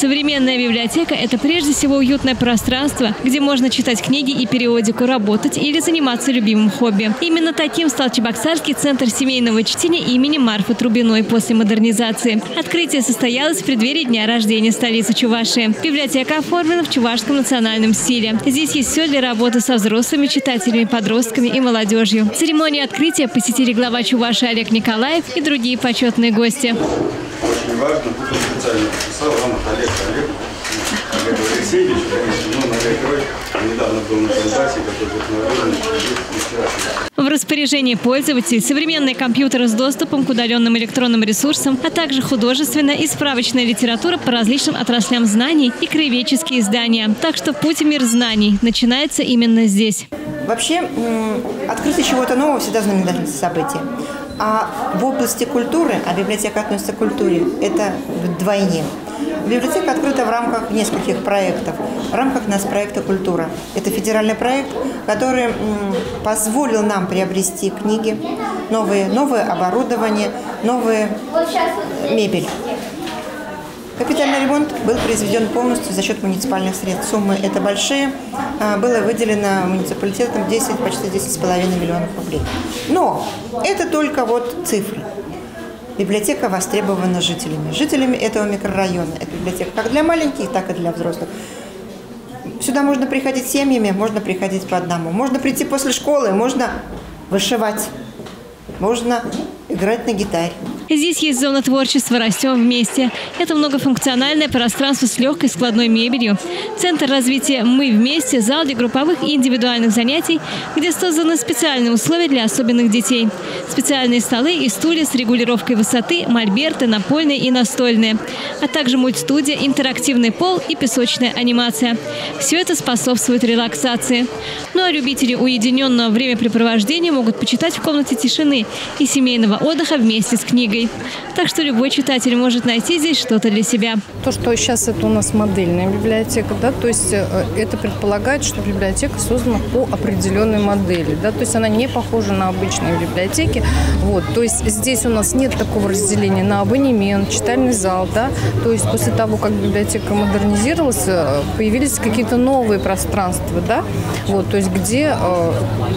Современная библиотека – это прежде всего уютное пространство, где можно читать книги и периодику, работать или заниматься любимым хобби. Именно таким стал Чебоксарский центр семейного чтения имени Марфы Трубиной после модернизации. Открытие состоялось в преддверии дня рождения столицы Чувашии. Библиотека оформлена в чувашском национальном стиле. Здесь есть все для работы со взрослыми читателями, подростками и молодежью. Церемонию открытия посетили глава Чувашии Олег Николаев и другие почетные гости. Очень важно, тут специально написал вам Олег Алексеевич, конечно, но Олег Герой недавно был на презентации, который вдохновленный вчера. В распоряжении пользователей современные компьютеры с доступом к удаленным электронным ресурсам, а также художественная и справочная литература по различным отраслям знаний и краеведческие издания. Так что путь в мир знаний начинается именно здесь. Вообще, открытие чего-то нового всегда знаменательное событие. А в области культуры, а библиотека относится к культуре, это вдвойне. Библиотека открыта в рамках нескольких проектов. В рамках нас проекта «Культура». Это федеральный проект, который позволил нам приобрести книги, новое оборудование, новую мебель. Капитальный ремонт был произведен полностью за счет муниципальных средств. Суммы это большие. Было выделено муниципалитетом почти 10,5 миллионов рублей. Но это только вот цифры. Библиотека востребована жителями этого микрорайона. Это библиотека как для маленьких, так и для взрослых. Сюда можно приходить семьями, можно приходить по одному. Можно прийти после школы, можно вышивать, можно играть на гитаре. Здесь есть зона творчества «Растем вместе». Это многофункциональное пространство с легкой складной мебелью. Центр развития «Мы вместе» – зал для групповых и индивидуальных занятий, где созданы специальные условия для особенных детей. Специальные столы и стулья с регулировкой высоты, мольберты, напольные и настольные. А также мультстудия, интерактивный пол и песочная анимация. Все это способствует релаксации. Ну а любители уединенного времяпрепровождения могут почитать в комнате тишины и семейного отдыха вместе с книгой. Так что любой читатель может найти здесь что-то для себя. То, что сейчас это у нас модельная библиотека, да, то есть это предполагает, что библиотека создана по определенной модели, да, то есть она не похожа на обычные библиотеки. Вот, то есть здесь у нас нет такого разделения на абонемент, читальный зал, да, то есть после того, как библиотека модернизировалась, появились какие-то новые пространства, да, вот, то есть где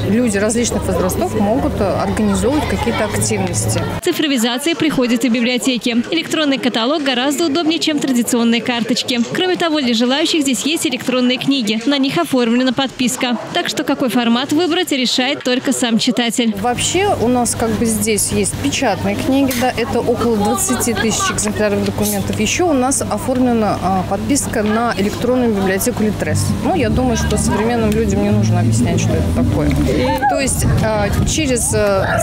люди различных возрастов могут организовывать какие-то активности. Цифровизация приходит и в библиотеки. Электронный каталог гораздо удобнее, чем традиционные карточки. Кроме того, для желающих здесь есть электронные книги. На них оформлена подписка. Так что какой формат выбрать, решает только сам читатель. Вообще у нас как бы здесь есть печатные книги, да, это около 20 тысяч экземпляров документов. Еще у нас оформлена подписка на электронную библиотеку Литрес. Ну, я думаю, что современным людям не нужно объяснять, что это такое. То есть через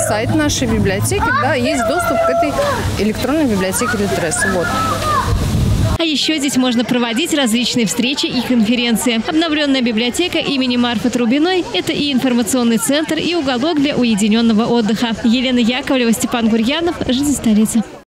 сайт нашей библиотеки, да, есть доступ к этой электронной библиотеке Литрес. Вот. А еще здесь можно проводить различные встречи и конференции. Обновленная библиотека имени Марфы Трубиной – это и информационный центр, и уголок для уединенного отдыха. Елена Яковлева, Степан Гурьянов, «Жизнь столицы».